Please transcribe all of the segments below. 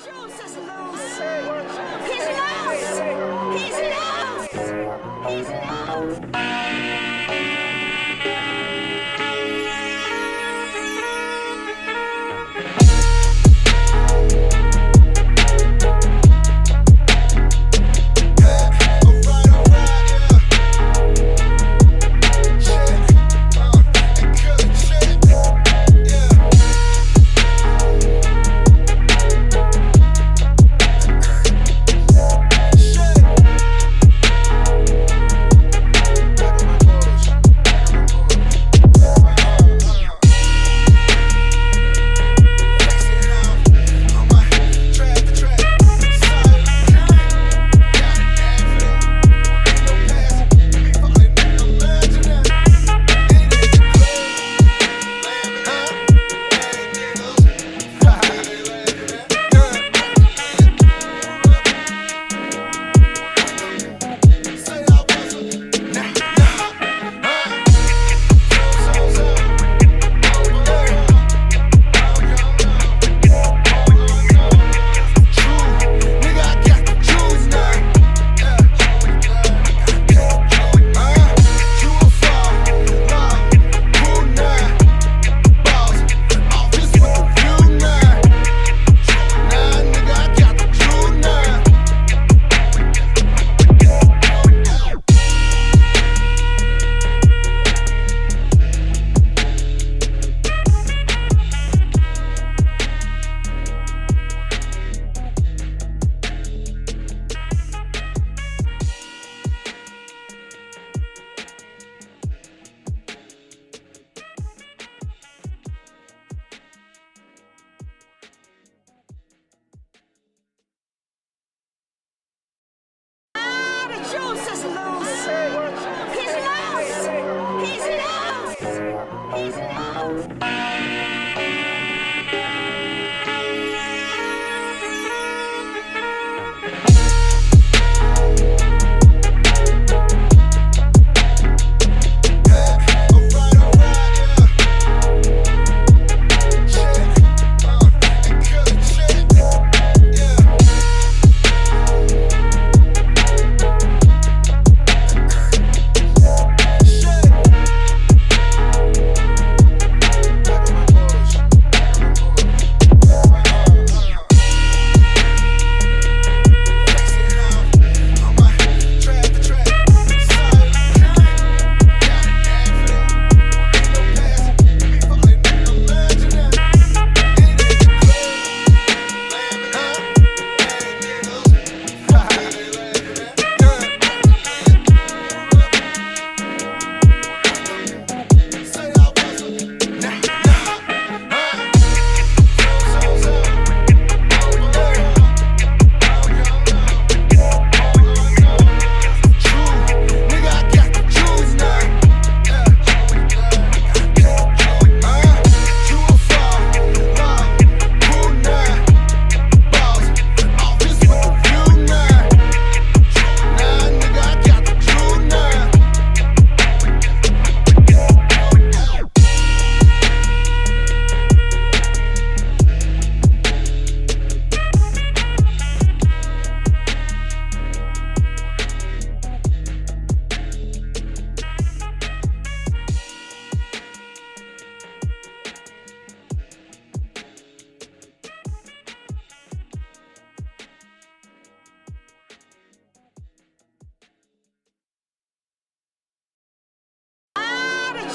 Juice is loose. He's loose. He's loose. He's loose. Juice is loose. He's loose. He's loose. He's loose.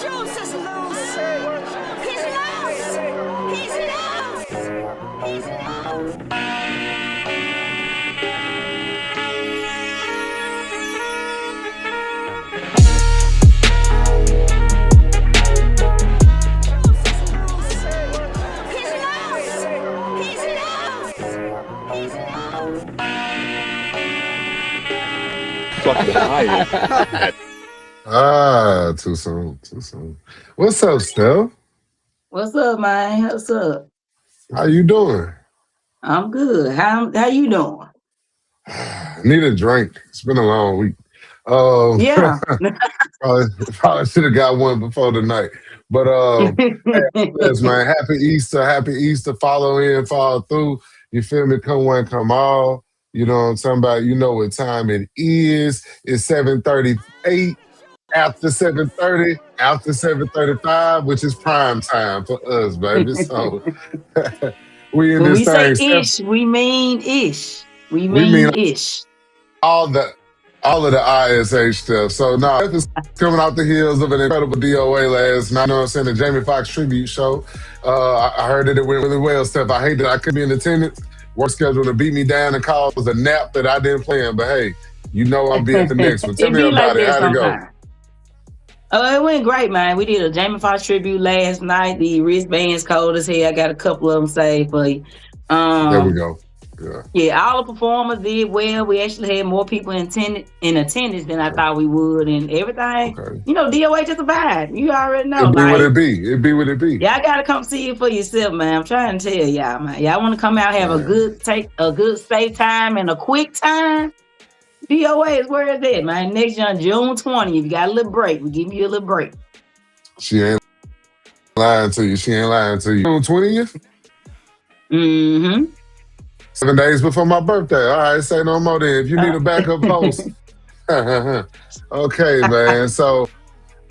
Juice is loose. He's loose. He's loose. He's loose. Fucking high. Too soon, too soon. What's up, Steph? What's up, man? What's up? How you doing? I'm good. How you doing? Need a drink. It's been a long week. Yeah. probably should have got one before the night. But yes, man, happy Easter, follow in, follow through. You feel me? Come one, come all. You know what I'm talking about? You know what time it is. It's 7:38. After 7:30, after 7:35, which is prime time for us, baby. So we in When this we say thing. Steph, ish, we mean ish. We we mean mean ish. all the all of the ISH stuff. So now Memphis coming out the heels of an incredible DOA last night. You know what I'm saying? The Jamie Foxx tribute show. I heard that it went really well, Steph. I hate that I couldn't be in attendance. Work schedule to beat me down and cause a nap that I didn't plan. But hey, you know I'll be at the next one. Tell It me be like about it. that How'd it go? sometimes. Oh, it went great, man. We did a Jamie Foxx tribute last night. The wristbands cold as hell. I got a couple of them saved for you. There we go. Yeah, all the performers did well. We actually had more people in attendance than I thought we would, and everything. Okay. You know, DOA just a vibe. You already know. It be what Like, it be. It be what it be. y'all gotta come see it for yourself, man. I'm trying to tell y'all, man. Y'all want to come out, have a good safe time, and a quick time. DOA is where it's at, man. Next year, June 20th, you got a little break. We give you a little break. She ain't lying to you. She ain't lying to you. On 20th? Mm-hmm. 7 days before my birthday. All right, say no more then. If you need a backup post. Okay, man. So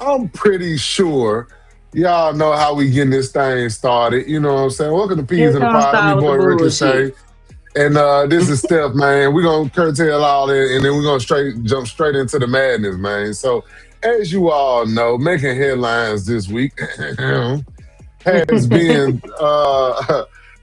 I'm pretty sure y'all know how we getting this thing started. You know what I'm saying? Welcome to Peas in the Pod. I'm your boy Ricochet. And this is Steph, man. We're going to curtail all that, and then we're going to jump straight into the madness, man. So as you all know, making headlines this week has been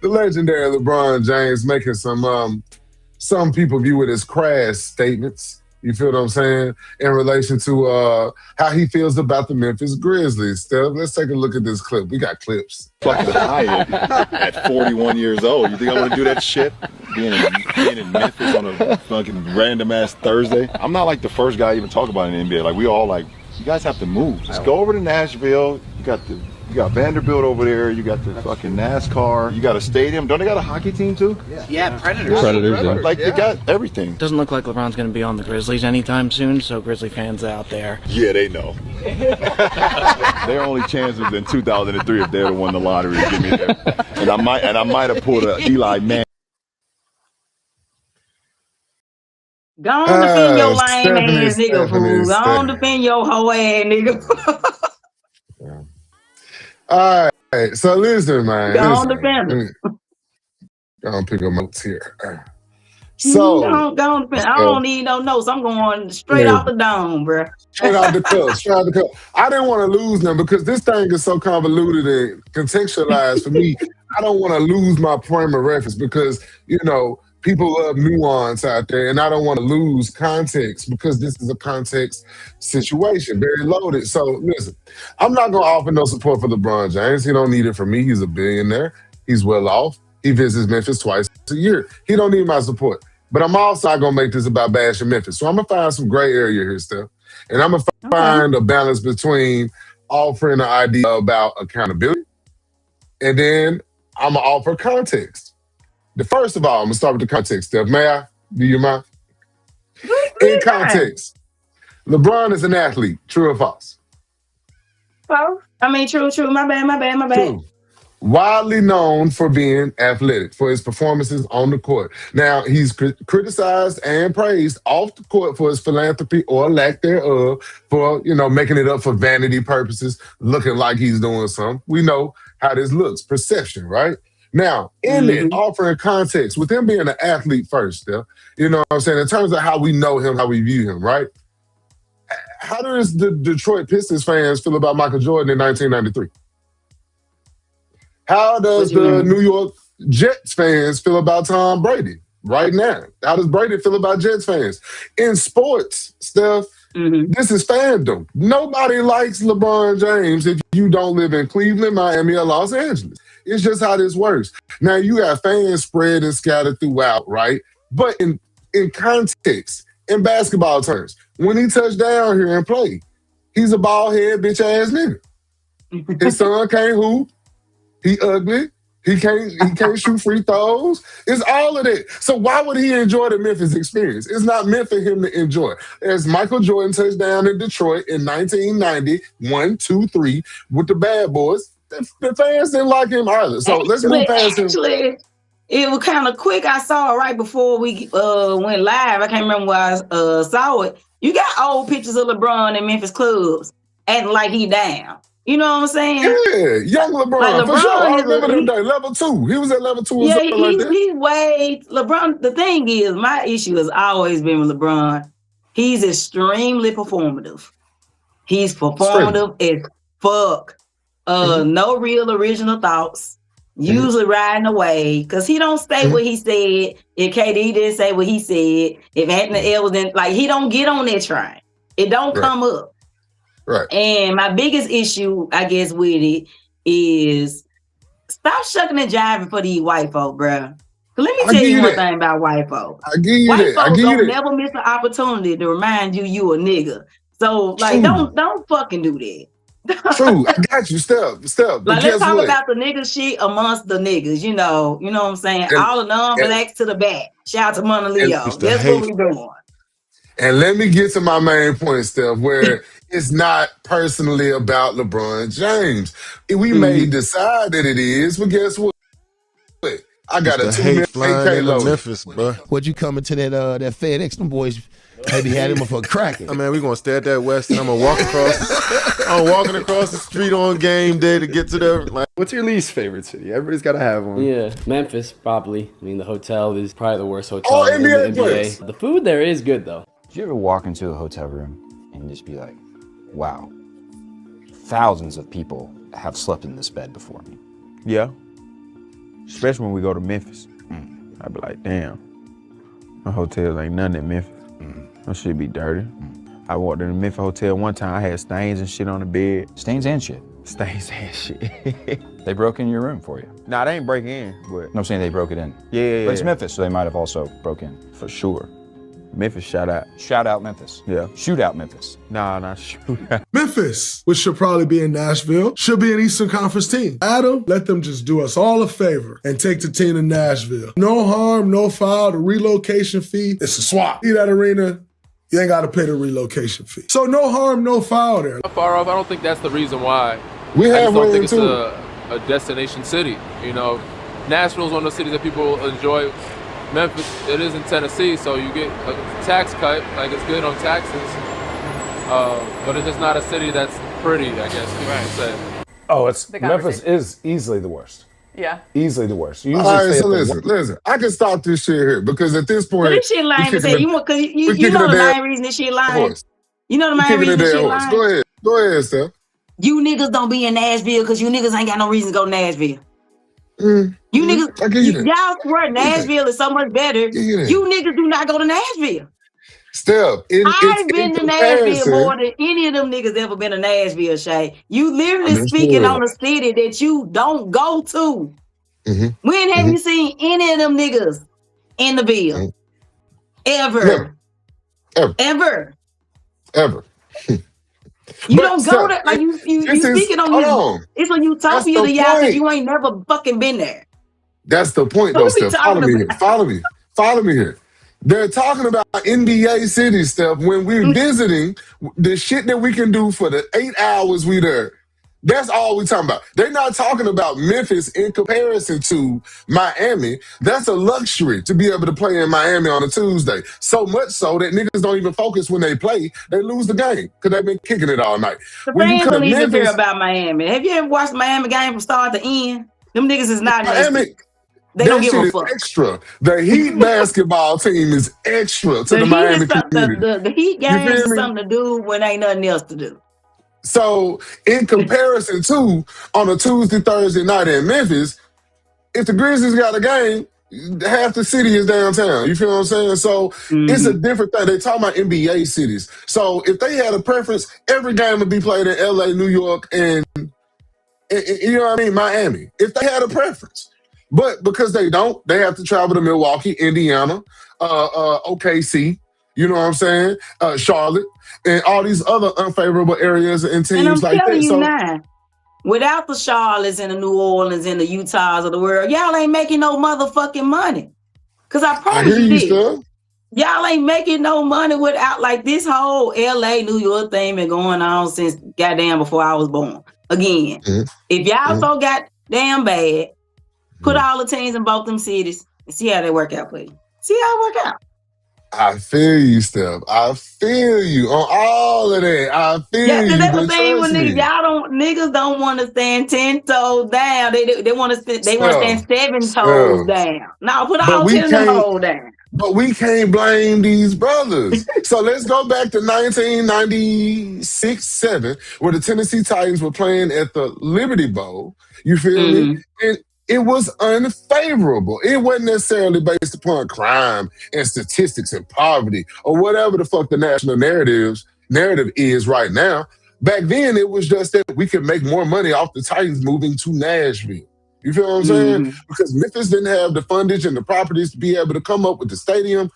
the legendary LeBron James making some people view it as crass statements. You feel what I'm saying? In relation to how he feels about the Memphis Grizzlies. Steph, let's take a look at this clip. We got clips. Fucking tired at 41 years old. You think I want to do that shit? Being in Memphis on a fucking random ass Thursday. I'm not like the first guy even talk about it in the NBA. Like we all like, you guys have to move. Just go over to Nashville. You got Vanderbilt over there. You got the fucking NASCAR. You got a stadium. Don't they got a hockey team too? Yeah, Predators. Yeah. Like they got everything. Doesn't look like LeBron's going to be on the Grizzlies anytime soon, so Grizzly fans out there. Yeah, they know. Their only chance was in 2003 if they'd have won the lottery to get me there. And I might have pulled a Eli Manning. Go on defend your lame Stephanie, ass nigga, fool. Go on defend your hoe ass nigga. All right, so listen, man. Go on defend him. Go on pick up notes here. So go on defend. I don't need no notes. I'm going straight off the dome, bro. Straight out the cup. I didn't want to lose them because this thing is so convoluted and contextualized for me. I don't want to lose my frame of reference because, you know, people love nuance out there, and I don't want to lose context because this is a context situation, very loaded. So listen, I'm not going to offer no support for LeBron James. He don't need it from me. He's a billionaire. He's well off. He visits Memphis twice a year. He don't need my support. But I'm also not going to make this about bashing Memphis. So I'm going to find some gray area here, Steph. And I'm going to find a balance between offering an idea about accountability, and then I'm going to offer context. First of all, I'm going to start with the context, Steph. May I? Do you mind? In context, LeBron is an athlete. True or false? Oh, I mean, true. My bad. True. Widely known for being athletic, for his performances on the court. Now, he's criticized and praised off the court for his philanthropy or lack thereof, for, you know, making it up for vanity purposes, looking like he's doing something. We know how this looks. Perception, right? Now, in it, offering context, with him being an athlete first, Steph, you know what I'm saying, in terms of how we know him, how we view him, right? How does the Detroit Pistons fans feel about Michael Jordan in 1993? How does the New York Jets fans feel about Tom Brady right now? How does Brady feel about Jets fans? In sports, Steph, this is fandom. Nobody likes LeBron James if you don't live in Cleveland, Miami, or Los Angeles. It's just how this works. Now, you got fans spread and scattered throughout, right? But in context, in basketball terms, when he touched down here and played, he's a bald head, bitch ass nigga. His son can't hoop. He ugly. He can't shoot free throws. It's all of that. So why would he enjoy the Memphis experience? It's not meant for him to enjoy. As Michael Jordan touched down in Detroit in 1990, 1, 2, 3, with the Bad Boys, the fans didn't like him either. So let's move past him. it was kind of quick. I saw it right before we went live. I can't remember where I saw it. You got old pictures of LeBron in Memphis clubs acting like he down. You know what I'm saying? Yeah, young LeBron, Like for sure. I LeBron remember that day, level 2. He was at level 2 or yeah, something like that. he's way LeBron. The thing is, my issue has always been with LeBron. He's extremely performative. He's performative as fuck. No real original thoughts. Usually riding away because he don't say what he said. If KD didn't say what he said, if Anthony L didn't, like, he don't get on that train. It don't come up. Right. And my biggest issue, I guess, with it is stop shucking and jiving for these white folk, bro. Let me tell you one thing about white folk. I give you white that. folks don't never miss an opportunity to remind you a nigga. So, like, don't fucking do that. True, I got you. Step. Like, let's talk about the nigga shit amongst the niggas. You know what I'm saying? All the non-blacks to the back. Shout out to Mona Leo. That's what we doing. And let me get to my main point, Steph, where it's not personally about LeBron James. We may decide that it is, but guess what? I got a 2 million AK load. Memphis, bro. What you coming to that FedEx? Them boys maybe had him for cracking. I mean, we gonna stay at that West, and I'm gonna walk across. I'm walking across the street on game day to get to the. Like, what's your least favorite city? Everybody's got to have one. Yeah, Memphis probably. I mean, the hotel is probably the worst hotel in the NBA NBA. The food there is good though. Did you ever walk into a hotel room and just be like, "Wow, thousands of people have slept in this bed before me"? Yeah. Especially when we go to Memphis. I'd be like, damn, my hotels ain't nothing in Memphis. That shit be dirty. I walked in the Memphis hotel one time, I had stains and shit on the bed. Stains and shit? Stains and shit. They broke in your room for you? Nah, they ain't break in, but. No, I'm saying they broke it in. Yeah. But it's Memphis, so they might have also broke in. For sure. Memphis, shout out. Shout out Memphis. Yeah. Shoot out Memphis. Nah, not shoot out. Memphis, which should probably be in Nashville, should be an Eastern Conference team. Adam, let them just do us all a favor and take the team to Nashville. No harm, no foul. The relocation fee, it's a swap. See that arena? You ain't got to pay the relocation fee. So no harm, no foul there. Far off, I don't think that's the reason why. We I just don't think it's a destination city. You know, Nashville's one of those cities that people enjoy. Memphis, it is in Tennessee, so you get a tax cut, like it's good on taxes, but it's just not a city that's pretty, I guess you could say. Oh, Memphis is easily the worst. Yeah. Easily the worst. All right, so listen. I can stop this shit here because at this point, this shit lame to say. You know the main reason this shit lime. You know the main reason this shit lime. Go ahead, Steph. You niggas don't be in Nashville because you niggas ain't got no reason to go to Nashville. You niggas, y'all swear Nashville is so much better. You niggas do not go to Nashville. Steph, I've been to Nashville more than any of them niggas ever been to Nashville, Shay. You literally speaking on a city that you don't go to. When have you seen any of them niggas in the bill? Ever. You don't go there. Like you speaking on this. It's when you talk to y'all because you ain't never fucking been there. That's the point, though, Steph. Follow me here. They're talking about NBA cities, Steph, when we're visiting the shit that we can do for the 8 hours we there. That's all we're talking about. They're not talking about Memphis in comparison to Miami. That's a luxury to be able to play in Miami on a Tuesday. So much so that niggas don't even focus when they play. They lose the game because they've been kicking it all night. The fans don't even care about Miami. Have you ever watched the Miami game from start to end? Them niggas is not Miami. They don't give a fuck. Extra. The Heat basketball team is extra to the Miami community. The Heat game is something to do when ain't nothing else to do. So, in comparison to on a Tuesday, Thursday night in Memphis, if the Grizzlies got a game, half the city is downtown. You feel what I'm saying? So, it's a different thing. They talk about NBA cities. So, if they had a preference, every game would be played in LA, New York, and you know what I mean, Miami. If they had a preference. But because they don't, they have to travel to Milwaukee, Indiana, OKC, you know what I'm saying? Charlotte, and all these other unfavorable areas and teams like that. And I'm telling you now, without the Charlottes and the New Orleans and the Utahs of the world, y'all ain't making no motherfucking money. Because I promise you this. Y'all ain't making no money without, like, this whole LA, New York thing been going on since goddamn before I was born. Again, if y'all so goddamn bad, Put all the teams in both them cities and see how they work out for you. See how it work out. I feel you, Steph. I feel you on all of that. I feel Yeah, you. that's the But thing with trust niggas. me, Niggas don't want to stand 10 toes down. They want to stand 7 toes Steph. down. No, put But all we 10 of them can't. hoes down. But we can't blame these brothers. So let's go back to 1996-7, where the Tennessee Titans were playing at the Liberty Bowl. You feel me? And it was unfavorable. It wasn't necessarily based upon crime and statistics and poverty or whatever the fuck the national narrative is right now. Back then, it was just that we could make more money off the Titans moving to Nashville. You feel what I'm saying? Because Memphis didn't have the fundage and the properties to be able to come up with the stadium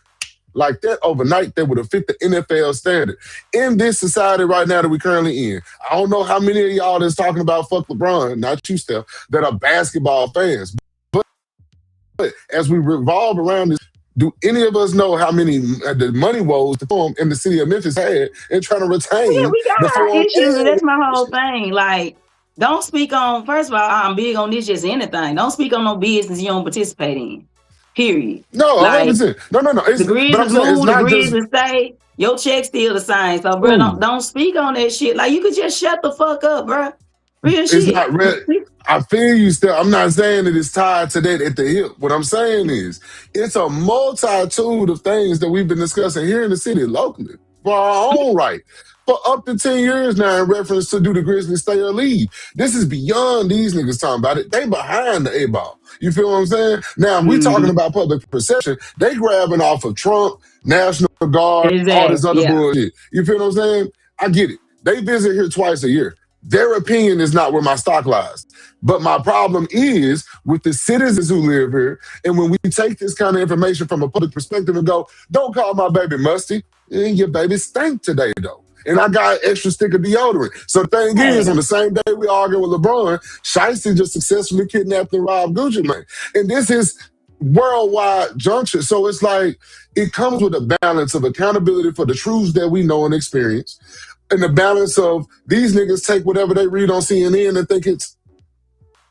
like that overnight that would have fit the NFL standard. In this society right now that we're currently in, I don't know how many of y'all that's talking about fuck LeBron, not you, Steph, that are basketball fans. But as we revolve around this, do any of us know how many the money woes the Forum in the city of Memphis had in trying to retain We got the our Forum? issues, and that's my whole thing. Like, don't speak on, first of all, I'm big on this, just anything. Don't speak on no business you don't participate in. Period. No, like, 100%. No. The Grizzlies move, the Grizzlies stay. Your check's still the same. So, bro, don't speak on that shit. Like, you could just shut the fuck up, bro. Real shit. It's not real. I feel you, Steph. I'm not saying that it's tied to that at the hip. What I'm saying is it's a multitude of things that we've been discussing here in the city locally for our own right. For up to 10 years now in reference to do the Grizzlies stay or leave. This is beyond these niggas talking about it. They behind the A-ball. You feel what I'm saying? Now, if we talking about public perception, they grabbing off of Trump, National Guard, all this other bullshit. You feel what I'm saying? I get it. They visit here twice a year. Their opinion is not where my stock lies. But my problem is with the citizens who live here, and when we take this kind of information from a public perspective and go, don't call my baby musty, your baby stank today, though. And I got an extra stick of deodorant. So the thing is, on the same day we arguing with LeBron, Shiesty just successfully kidnapped and robbed Gucci Mane. And this is worldwide juncture. So it's like, it comes with a balance of accountability for the truths that we know and experience, and the balance of these niggas take whatever they read on CNN and think it's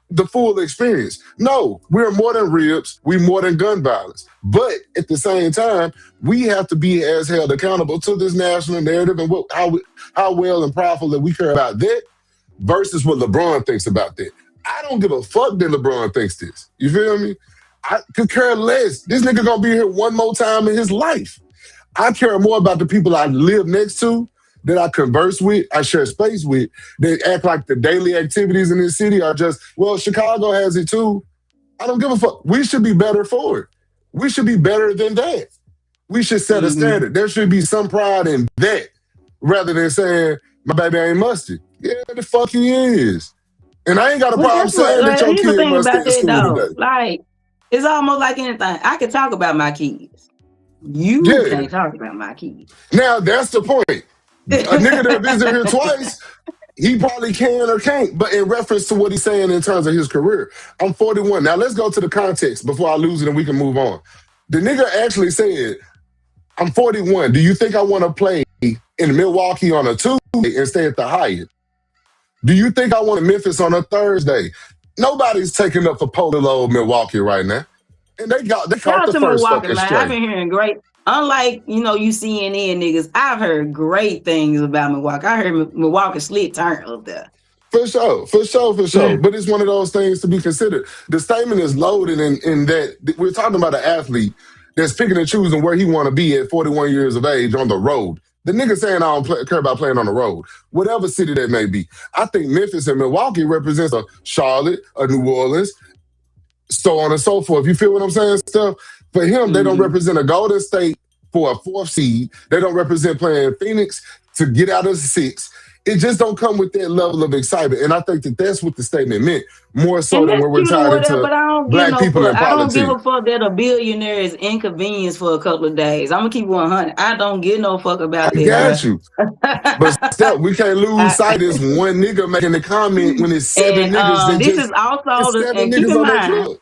the full experience. No, we're more than ribs. We're more than gun violence. But at the same time, we have to be as held accountable to this national narrative and how well and powerful that we care about that versus what LeBron thinks about that. I don't give a fuck that LeBron thinks this. You feel me? I could care less. This nigga gonna be here one more time in his life. I care more about the people I live next to, that I converse with, I share space with, they act like the daily activities in this city are just, well, Chicago has it too. I don't give a fuck. We should be better for it. We should be better than that. We should set a standard. There should be some pride in that rather than saying, my baby ain't musty. Yeah, the fuck he is. And I ain't got a problem saying that your kid must stay at school today. Like, it's almost like anything. I can talk about my kids. You can't talk about my kids. Now, that's the point. A nigga that visited here twice, he probably can or can't, but in reference to what he's saying in terms of his career. I'm 41. Now, let's go to the context before I lose it and we can move on. The nigga actually said, I'm 41. Do you think I want to play in Milwaukee on a Tuesday and stay at the Hyatt? Do you think I want to Memphis on a Thursday? Nobody's taking up for Polo old Milwaukee right now. And they caught the first Milwaukee, fucking man. straight. I've been hearing great. Unlike, you CNN niggas, I've heard great things about Milwaukee. I heard Milwaukee slit turn up there. For sure. But it's one of those things to be considered. The statement is loaded in that we're talking about an athlete that's picking and choosing where he want to be at 41 years of age on the road. The nigga saying I don't care about playing on the road, whatever city that may be. I think Memphis and Milwaukee represents a Charlotte, a New Orleans, so on and so forth. You feel what I'm saying, Steph? For him, they don't represent a Golden State for a 4th seed. They don't represent playing Phoenix to get out of the 6. It just don't come with that level of excitement. And I think that that's what the statement meant, more so than where we're tied into black people in politics. I don't give a fuck that a billionaire is inconvenienced for a couple of days. I'm going to keep 100. I don't give no fuck about that. I got you. But Steph, we can't lose sight of this one nigga making the comment when it's 7 niggas that this just... is also, and keep in mind,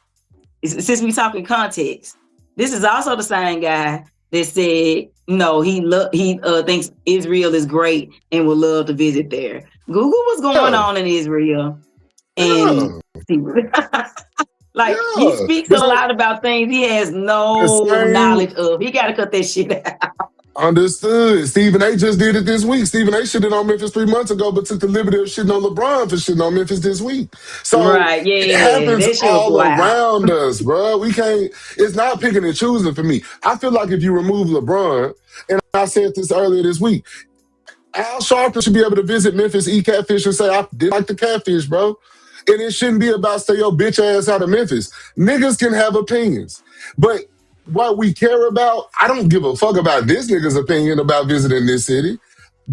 since we talking context, this is also the same guy that said, no, he thinks Israel is great and would love to visit there. Google what's going on in Israel. And Like he speaks a lot about things he has no knowledge of. He got to cut that shit out. Understood. Stephen A. just did it this week. Stephen A. shitted on Memphis 3 months ago, but took the liberty of shitting on LeBron for shitting on Memphis this week. So it happens all around us, bro. We can't, it's not picking and choosing for me. I feel like if you remove LeBron, and I said this earlier this week, Al Sharpton should be able to visit Memphis, eat catfish, and say, I did like the catfish, bro. And it shouldn't be about stay your bitch ass out of Memphis. Niggas can have opinions. But what we care about, I don't give a fuck about this nigga's opinion about visiting this city.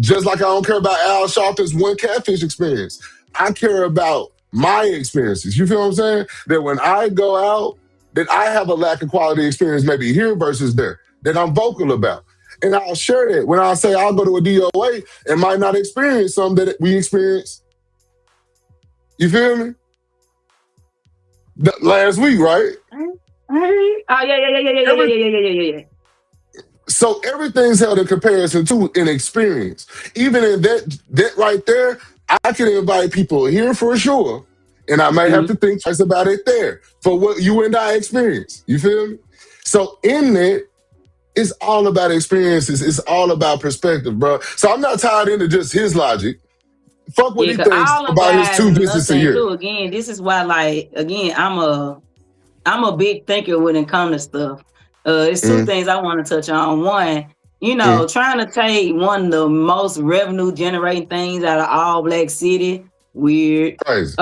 Just like I don't care about Al Sharpton's one catfish experience. I care about my experiences. You feel what I'm saying? That when I go out, that I have a lack of quality experience maybe here versus there, that I'm vocal about. And I'll share that when I say I'll go to a DOA and might not experience something that we experience. You feel me? Last week, right? Oh, yeah. So everything's held in comparison to an experience. Even in that right there, I can invite people here for sure. And I might have to think twice about it there for what you and I experience. You feel me? So in that, it's all about experiences. It's all about perspective, bro. So I'm not tied into just his logic. Fuck what he thinks about his 2 visits a year. Again, this is why, like, again, I'm a big thinker when it comes to stuff. It's 2 things I want to touch on. One, you know, trying to take one of the most revenue generating things out of all black city, weird. Crazy.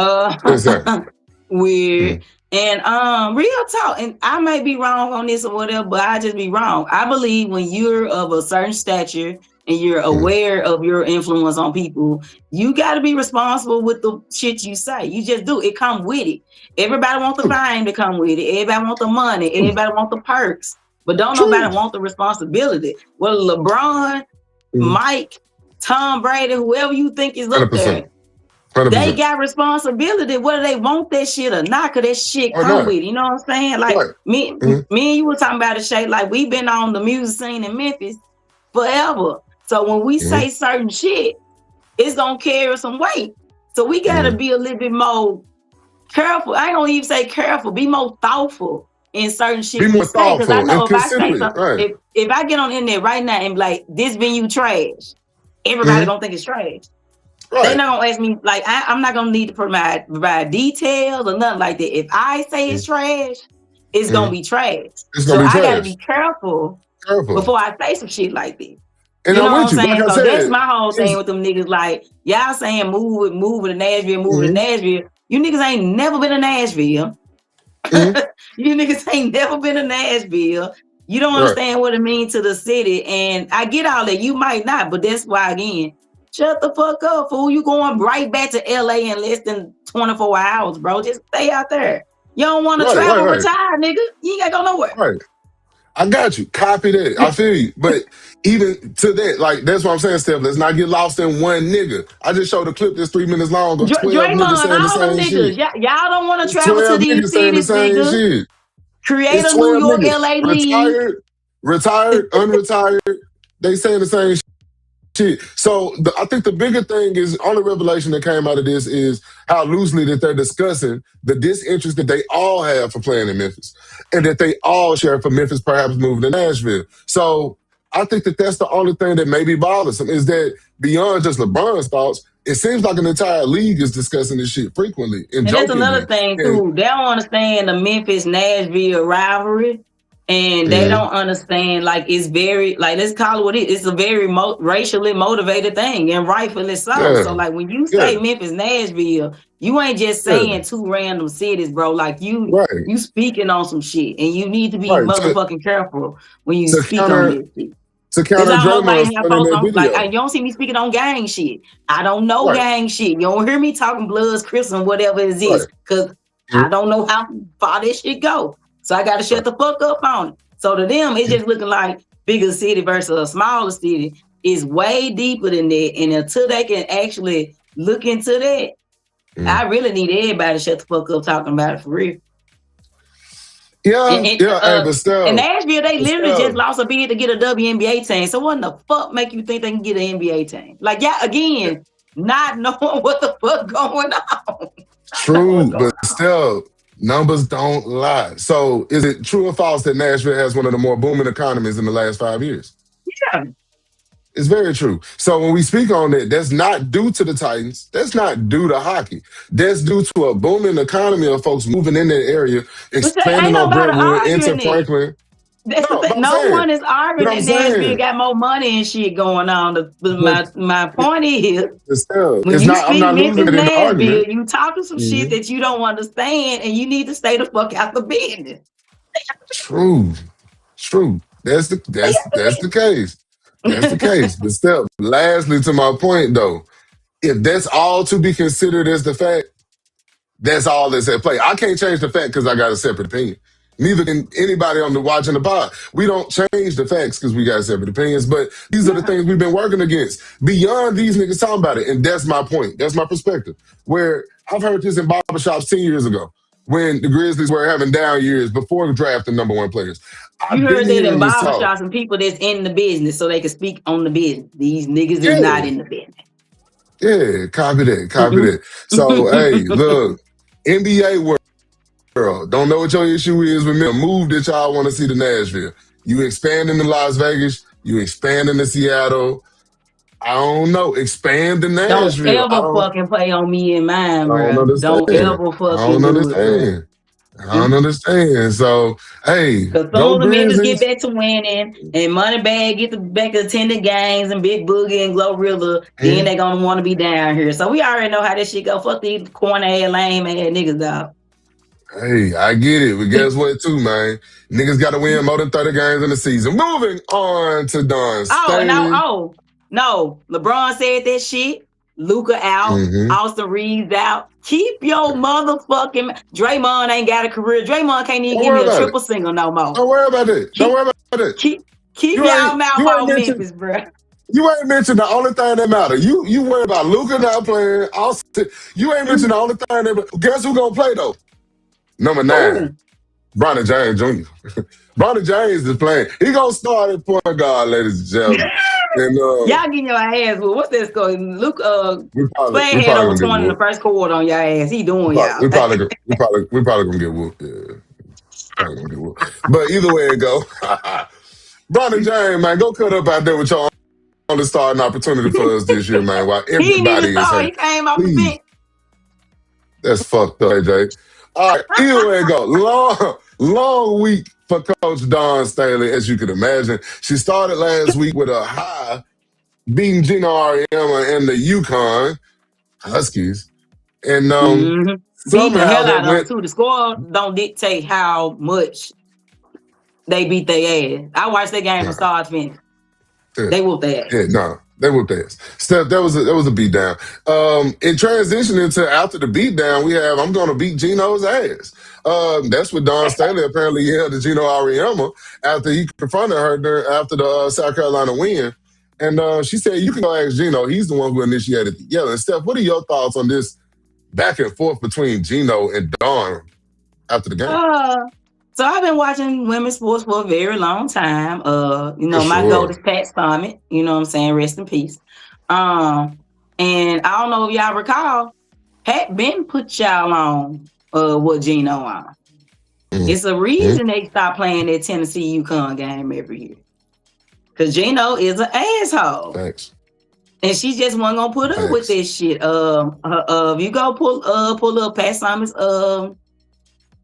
Weird. And real talk, and I may be wrong on this or whatever, but I just be wrong. I believe when you're of a certain stature and you're aware of your influence on people, you got to be responsible with the shit you say. You just do. It come with it. Everybody wants the fame to come with it. Everybody want the money. Everybody want the perks. But don't nobody want the responsibility. Well, LeBron, Mike, Tom Brady, whoever you think is up 100%. there, 100%. they got responsibility whether they want that shit or not, because that shit come with it. You know what I'm saying? Like me and you were talking about it, Shay. Like we've been on the music scene in Memphis forever. So when we say certain shit, it's gonna carry some weight. So we gotta be a little bit more careful. I ain't gonna even say careful. Be more thoughtful in certain shit. Be more thoughtful. Because I know if I say something, if I get on in there right now and be like, this venue trash, everybody gonna think it's trash. They're not gonna ask me, like, I'm not gonna need to provide details or nothing like that. If I say it's trash, it's gonna be trash. I gotta be careful before I say some shit like this. And you know what I'm saying? Like so that's my whole thing with them niggas. Like, y'all saying move to Nashville, to Nashville. You niggas ain't never been to Nashville. You niggas ain't never been to Nashville. You don't understand what it means to the city. And I get all that. You might not, but that's why, again, shut the fuck up, fool. You going right back to LA in less than 24 hours, bro. Just stay out there. You don't want to travel, retire, nigga. You ain't gotta go nowhere. Right. I got you. Copy that. I feel you. But even to that, like, that's what I'm saying, Steph. Let's not get lost in one nigga. I just showed a clip that's 3 minutes long of 12 niggas saying the same shit. Y'all don't want to travel to these cities, nigga. Create a New York, LA league. Retired, unretired. They saying the same shit. So I think the bigger thing is, only revelation that came out of this is how loosely that they're discussing the disinterest that they all have for playing in Memphis, and that they all share for Memphis perhaps moving to Nashville. So I think that that's the only thing that maybe bothers them, is that beyond just LeBron's thoughts, it seems like an entire league is discussing this shit frequently. And that's another thing too. They don't understand the Memphis-Nashville rivalry. And they don't understand, like, it's very, like, let's call it what it is. It's a very racially motivated thing, and rightfully so. Yeah. So, like, when you say Memphis, Nashville, you ain't just saying 2 random cities, bro. Like, you speaking on some shit, and you need to be motherfucking careful when you speak on this shit. To counter Draymond's like, you don't see me speaking on gang shit. I don't know gang shit. You don't hear me talking Bloods, Crips, and whatever it is, because I don't know how far this shit go. So I got to shut the fuck up on it. So to them, it's just looking like bigger city versus a smaller city is way deeper than that. And until they can actually look into that, I really need everybody to shut the fuck up talking about it for real. But still. In Nashville, they literally just lost a bid to get a WNBA team. So what in the fuck make you think they can get an NBA team? Like, again, not knowing what the fuck going on. True, but still. Numbers don't lie. So is it true or false that Nashville has one of the more booming economies in the last 5 years? Yeah. It's very true. So when we speak on that, that's not due to the Titans. That's not due to hockey. That's due to a booming economy of folks moving in that area, expanding on Brentwood into Franklin. That's the thing. No one is arguing that Nashville got more money and shit going on. My point is, when you speak Memphis, Nashville, you talking some shit that you don't understand, and you need to stay the fuck out the business. True. That's the case. That's the case. But still, lastly, to my point though, if that's all to be considered as the fact, that's all that's at play. I can't change the fact because I got a separate opinion. Neither can anybody on the watching the pod. We don't change the facts because we got separate opinions, but these are the things we've been working against. Beyond these niggas talking about it, and that's my point. That's my perspective. Where I've heard this in barbershops 10 years ago when the Grizzlies were having down years before drafting number one players. You heard that in barbershops and people that's in the business so they can speak on the business. These niggas is not in the business. Yeah, copy that. So, hey, look, NBA world, don't know what your issue is with me. The move that y'all want to see to Nashville. You expanding to Las Vegas, you expanding to Seattle. I don't know. Expand to Nashville. Don't ever fucking play on me and mine, bro. Don't ever fucking do it. I don't understand. So, hey, because soon the Memphis get back to winning and Moneybag get back to attending games and Big Boogie and Glorilla, then they gonna want to be down here. So we already know how this shit go. Fuck these corny ass, lame ass niggas, dog. Hey, I get it, but guess what, too, man? Niggas got to win more than 30 games in the season. Moving on to Don Staley. No, LeBron said that shit. Luka out. Austin Reeves out. Keep your motherfucking... Draymond ain't got a career. Draymond can't even give me a triple single no more. Don't worry about it. Keep y'all mouth on Memphis, bro. You ain't mentioned the only thing that matter. You worry about Luka not playing. Austin. You ain't mentioned the only thing that... Guess who gonna play, though? Number 9. Bronny James Jr. Bronny James is playing. He gonna start at point guard, ladies and gentlemen. And, y'all getting your ass. Well, what's that score? Luke playing head over 20 in the first quarter on your ass. He doing y'all. We probably gonna get whooped. Yeah. Probably gonna get whooped. But either way it go. Bronny James, man, go cut up out there with your only starting opportunity for us this year, man. While everybody is he came off the bench. That's fucked up, AJ. All right, either way it go. Long week for Coach Don Staley, as you can imagine. She started last week with a high, beating Gino Auriemma and the UConn Huskies. And beat the hell out of them, too. The score don't dictate how much they beat their ass. I watched that game from start to finish. They whooped their ass. Yeah, no. They whooped their ass. Steph, that was a beat down. In transitioning to after the beat down, we have I'm gonna beat Gino's ass. That's what Don Staley apparently yelled to Gino Auriemma after he confronted her after the South Carolina win. And she said, you can go ask Gino. He's the one who initiated the yelling. Steph, what are your thoughts on this back and forth between Gino and Don after the game? So I've been watching women's sports for a very long time. My goat is Pat Summitt. You know what I'm saying? Rest in peace. And I don't know if y'all recall, Pat been put y'all on what Gino on. It's a reason they stopped playing that Tennessee UConn game every year. Because Gino is an asshole. Thanks. And she just wasn't gonna put up with this shit. You go pull up Pat Summitt's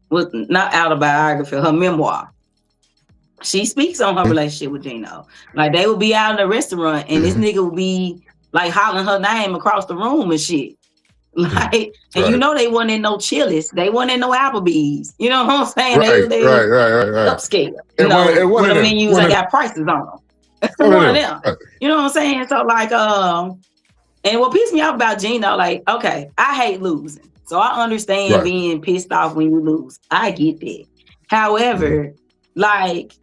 with not autobiography, her memoir. She speaks on her relationship with Gino. Like they would be out in a restaurant and this nigga would be like hollering her name across the room and shit. Like, and you know they wasn't in no Chili's, they wasn't in no Applebee's. You know what I'm saying? They upscale. You know, one of the menus that got prices on them. One of them. You know what I'm saying? So like, and what pissed me off about Gino, like, okay, I hate losing. So I understand being pissed off when you lose. I get that. However, like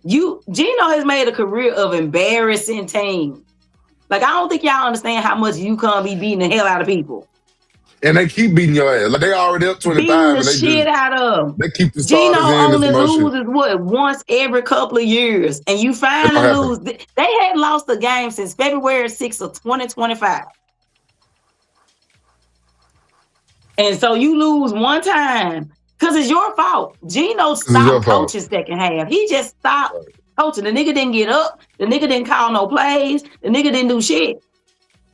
Gino has made a career of embarrassing teams. Like I don't think y'all understand how much UConn be beating the hell out of people. And they keep beating your ass. Like they already up 25. Beating the shit out of them. They keep the Gino starters in. only loses once every couple of years, and you finally lose. They hadn't lost a game since February 6th of 2025. And so you lose one time Because it's your fault. Gino stopped coaching second half. He just stopped coaching. The nigga didn't get up. The nigga didn't call no plays. The nigga didn't do shit.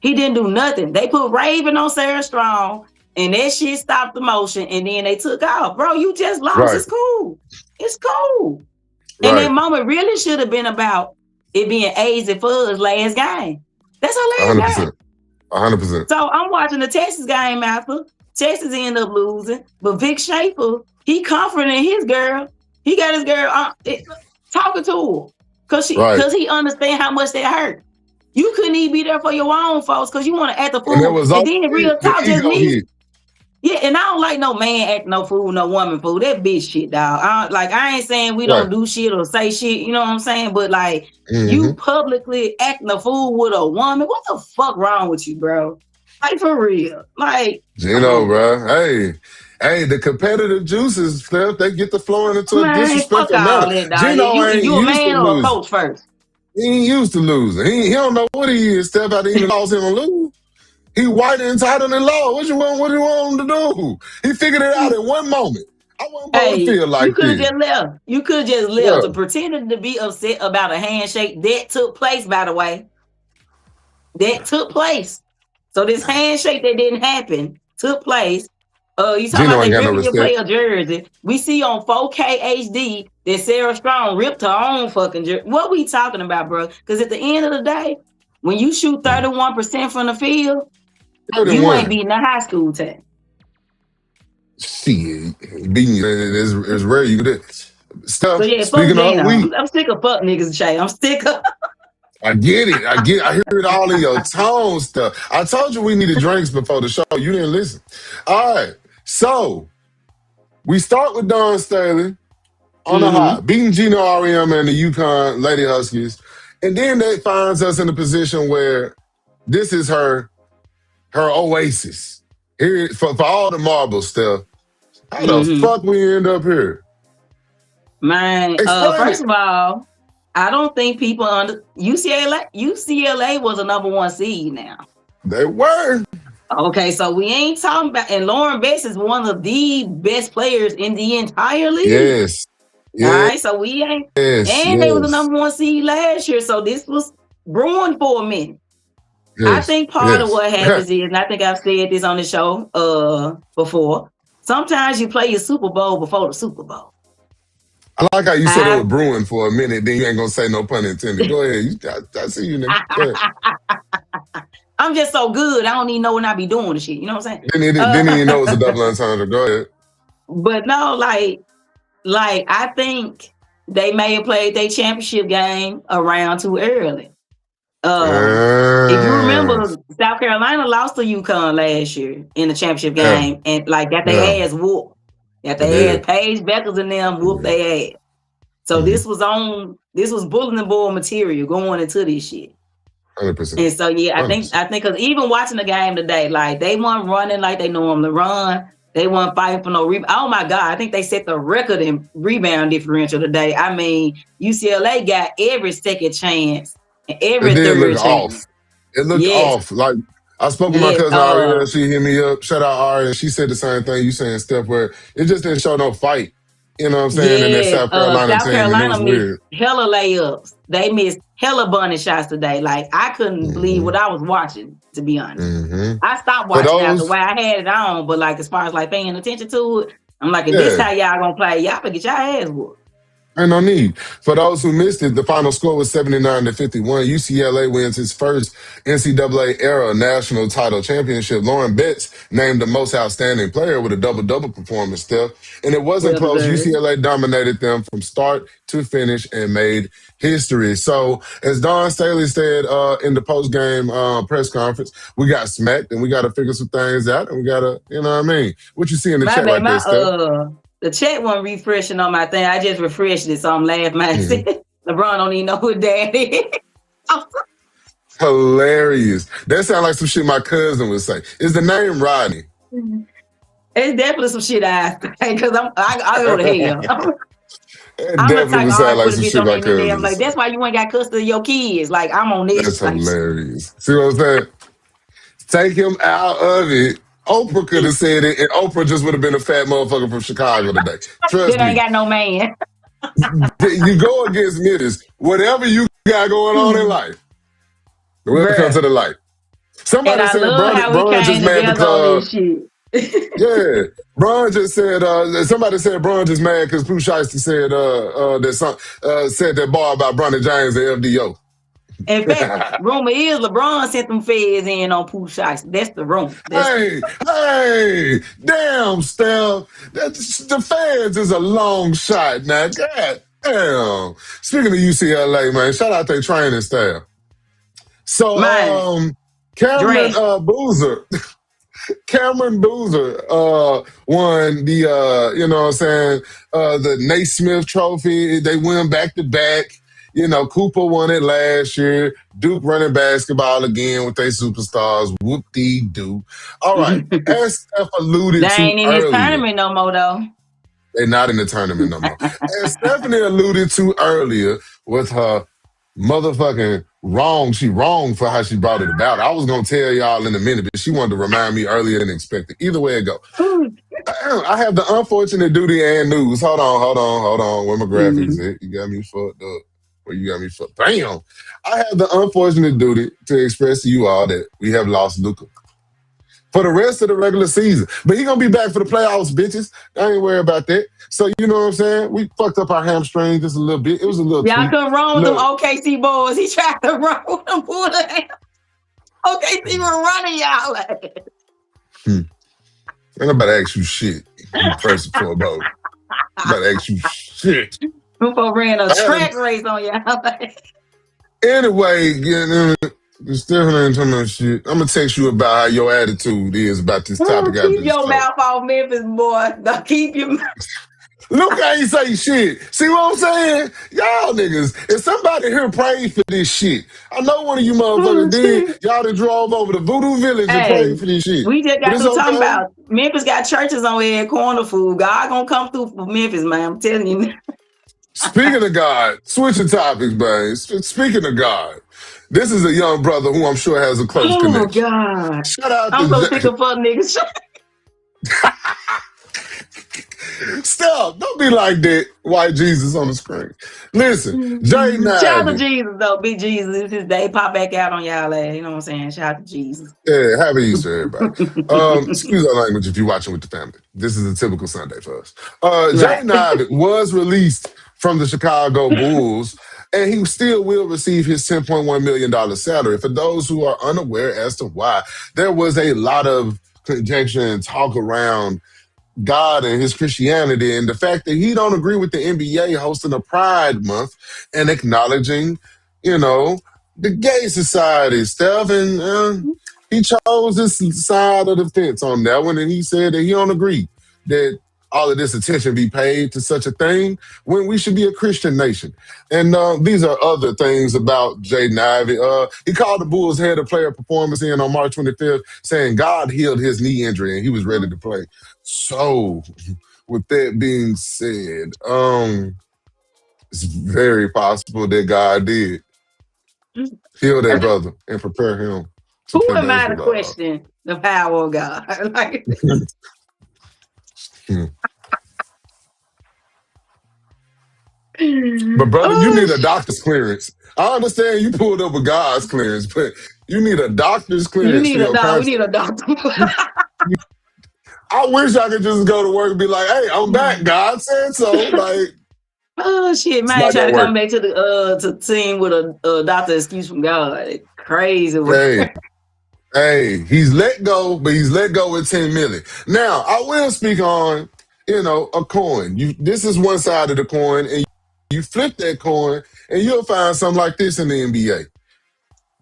He didn't do nothing. They put Raven on Sarah Strong, and that shit stopped the motion, and then they took off. Bro, you just lost. Right. It's cool. It's cool. Right. And that moment really should have been about it being A's and Fuzz last game. That's our last 100%. game. 100%. So I'm watching the Texas game after. Texas ended up losing, but Vic Schaefer, he comforting his girl. He got his girl talking to her because he understand how much that hurt. You couldn't even be there for your own folks because you want to act the fool. And then real talk just me. Yeah, and I don't like no man acting no fool, no woman fool. That bitch shit, dog. I ain't saying we don't do shit or say shit, you know what I'm saying? But like, you publicly acting a fool with a woman, what the fuck wrong with you, bro? Like, for real. Like, Gino, bro. Hey, the competitive juices, Steph, they get the flowing into a disrespectful manner. Gino ain't you a used man to or a losing. coach first? He ain't used to losing. He don't know what he is, Steph, how to even cause him to lose. He white and entitled in law. What you want him to do? He figured it out in one moment. I wasn't going to feel like you could have this. just left. You could have just left to pretending to be upset about a handshake that took place, by the way. That took place. So this handshake that didn't happen took place. You talking about that ripping your player jersey. We see on 4K HD that Sarah Strong ripped her own fucking jersey. What we talking about, bro? Because at the end of the day, when you shoot 31% from the field, 31. You ain't beating a high school team. Shit, beating you is rare. You did stuff. So yeah, speaking of week, I'm sick of fuck niggas, Shay. I'm sick of. I get it. I hear it all in your tone stuff. I told you we needed drinks before the show. You didn't listen. All right. So we start with Dawn Staley on the high, beating Gino R.E.M. and the UConn Lady Huskies. And then that finds us in a position where this is her oasis. Here for all the marble stuff. How the fuck we end up here? Man, first of all, I don't think people under UCLA was a number 1 seed now. They were. Okay, so we ain't talking about, and Lauren Bess is one of the best players in the entire league. Yes. All right, so we ain't, and they was the number 1 seed last year, so this was brewing for a minute. I think part of what happens is, and I think I've said this on the show before, sometimes you play your Super Bowl before the Super Bowl. I like how you said it was brewing for a minute, then you ain't gonna say no pun intended. Go ahead. I see you, nigga. I'm just so good. I don't even know when I be doing the shit. You know what I'm saying? Didn't even know it was a double entendre. Go ahead. But no, like I think they may have played their championship game around too early. If you remember, South Carolina lost to UConn last year in the championship game, and like got their ass whooped. Got their ass. Paige Beckles and them whooped their ass. So this was bulletin board material going into this shit. 100%. And so I think because even watching the game today, like they weren't running like they normally run. They weren't fighting for no rebound. Oh my God, I think they set the record in rebound differential today. I mean, UCLA got every second chance and every third chance. It looked off. Like I spoke with my cousin Ari, she hit me up. Shout out Ari, and she said the same thing you saying, Steph, where it just didn't show no fight. You know what I'm saying? And that South Carolina team, it was weird. Hella layups. They missed hella bunny shots today. Like I couldn't believe what I was watching, to be honest. I stopped watching after the way I had it on, but like as far as like paying attention to it, I'm like, if this how y'all gonna play, y'all better get your ass whooped. Ain't no need. For those who missed it, the final score was 79-51. UCLA wins its first NCAA era national title championship. Lauren Betts named the most outstanding player with a double-double performance, Steph. And it wasn't close. UCLA dominated them from start to finish and made history. So, as Dawn Staley said in the post-game press conference, we got smacked and we got to figure some things out and we got to, you know what I mean? What you see in the chat right there, Steph? The chat wasn't refreshing on my thing. I just refreshed it, so I'm laughing. LeBron don't even know who dad is. Hilarious. That sounds like some shit my cousin would say. Is the name Rodney? It's definitely some shit I think, because I go to hell. It definitely sounds like some shit my cousin. I'm like, that's why you ain't got custody of your kids. Like, I'm on this. That's hilarious. See what I'm saying? Take him out of it Oprah could have said it, and Oprah just would have been a fat motherfucker from Chicago today. Trust That ain't me. got no man. You go against Memphis. Whatever you got going on in life, welcome to the light. Somebody And I said love how we Bron just came mad together on because this shit. yeah, Bron just said. Somebody said Bron just mad because Pooh Shiesty said said that bar about Bronny James and FDO. In fact, rumor is LeBron sent them feds in on Pooh Shiesty. That's the rumor. Hey, damn, Steph. The fans is a long shot now. God damn. Speaking of UCLA, man, shout out their training staff. So, Cameron Boozer. Cameron Boozer won the, you know what I'm saying, the Naismith Trophy. They win back-to-back. You know, Cooper won it last year. Duke running basketball again with their superstars. Whoop-dee-doo. All right. As Steph alluded They to ain't in earlier. this tournament no more, though. They're not in the tournament no more. As Stephanie alluded to earlier with her motherfucking wrong. She wrong for how she brought it about. I was going to tell y'all in a minute, but she wanted to remind me earlier than expected. Either way it go. I have the unfortunate duty and news. Hold on. Where my graphics at? You got me fucked up. Where you got me fucked? Bam! I have the unfortunate duty to express to you all that we have lost Luka for the rest of the regular season. But he going to be back for the playoffs, bitches. I ain't worried about that. So, you know what I'm saying? We fucked up our hamstring just a little bit. It was a little Y'all couldn't run with them Look. OKC boys. He tried to run with them. OKC was running y'all. I'm about to ask you shit. First and foremost. I'm about to ask you shit. People ran a track race on y'all. Anyway, Stephanie ain't talking about shit. I'm going to text you about how your attitude is about this topic after Keep this your talk. mouth off Memphis, boy. Now keep your mouth. Luke ain't say shit. See what I'm saying? Y'all niggas, if somebody here prayed for this shit, I know one of you motherfuckers did. Y'all done drove over to Voodoo Village and prayed for this shit. We just got But to it's talking okay. about Memphis got churches on every corner, fool. God gonna come through for Memphis, man. I'm telling you. Speaking of God, switching topics, man. Speaking of God, this is a young brother who I'm sure has a close connection. Oh, God. Shout out I'm to so sick of fuck niggas. Stop. Don't be like that. White Jesus on the screen. Listen, Jaden Shout out to Ivey. Jesus, though. Big Jesus. It's his day. Pop back out on y'all ass. You know what I'm saying? Shout out to Jesus. Yeah, happy Easter, everybody. Excuse our language if you're watching with the family. This is a typical Sunday for us. Jaden Ivey was released from the Chicago Bulls, and he still will receive his $10.1 million salary. For those who are unaware as to why, there was a lot of conjecture and talk around God and his Christianity and the fact that he don't agree with the NBA hosting a Pride Month and acknowledging, you know, the gay society stuff. And he chose this side of the fence on that one, and he said that he don't agree that all of this attention be paid to such a thing when we should be a Christian nation. And these are other things about Jaden Ivey. He called the Bulls head of player performance in on March 25th, saying God healed his knee injury and he was ready to play. So, with that being said, it's very possible that God did heal that brother and prepare him to Who play am I to basketball. question the power of God? Like, But brother, you need a doctor's clearance. I understand you pulled up a God's clearance, but you need a doctor's clearance. you need for a your doctor. We constant- need a doctor. I wish I could just go to work and be like, "Hey, I'm back. God said so." Like, Oh shit, man! not Trying to gonna come back to the team with a doctor excuse from God. It's crazy. hey, he's let go, but he's let go with 10 million. Now, I will speak on, you know, a coin. This is one side of the coin, and you flip that coin, and you'll find something like this in the NBA.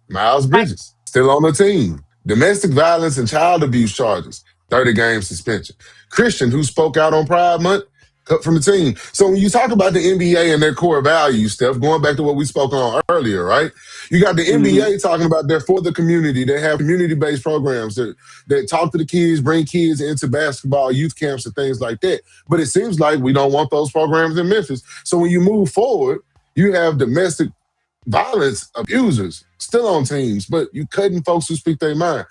Miles Bridges, still on the team. Domestic violence and child abuse charges, 30-game suspension. Christian, who spoke out on Pride Month, cut from the team. So when you talk about the NBA and their core values, Steph, going back to what we spoke on earlier, right? You got the NBA talking about they're for the community. They have community-based programs that talk to the kids, bring kids into basketball, youth camps, and things like that. But it seems like we don't want those programs in Memphis. So when you move forward, you have domestic violence abusers still on teams, but you cutting folks who speak their mind.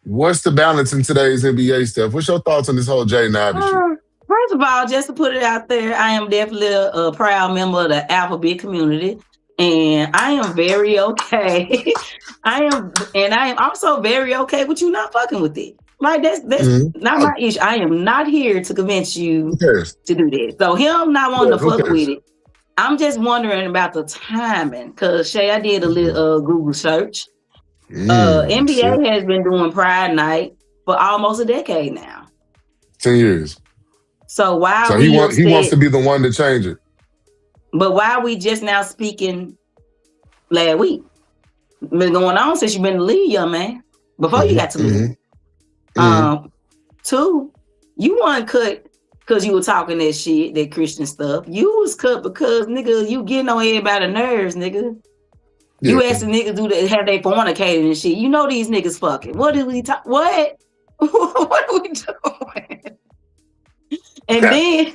What's the balance in today's NBA stuff? What's your thoughts on this whole Jaden Ivey shit? First of all, just to put it out there, I am definitely a proud member of the alphabet community, and I am very okay. I am also very okay with you not fucking with it. Like that's not my issue. I am not here to convince you to do that. So him not wanting to fuck with it. I'm just wondering about the timing, because Shay, I did a little Google search. NBA has been doing Pride Night for almost a decade now. 10 years. So why? So he wants to be the one to change it. But why are we just now speaking last week? Been going on since you've been in the league, young man. Before you got to the league. 2, you weren't cut because you were talking that shit, that Christian stuff. You was cut because, nigga, you getting on everybody's nerves, nigga. You asking niggas do that, have they fornicated and shit. You know these niggas fucking. What did we talk? What? What are we doing? And then,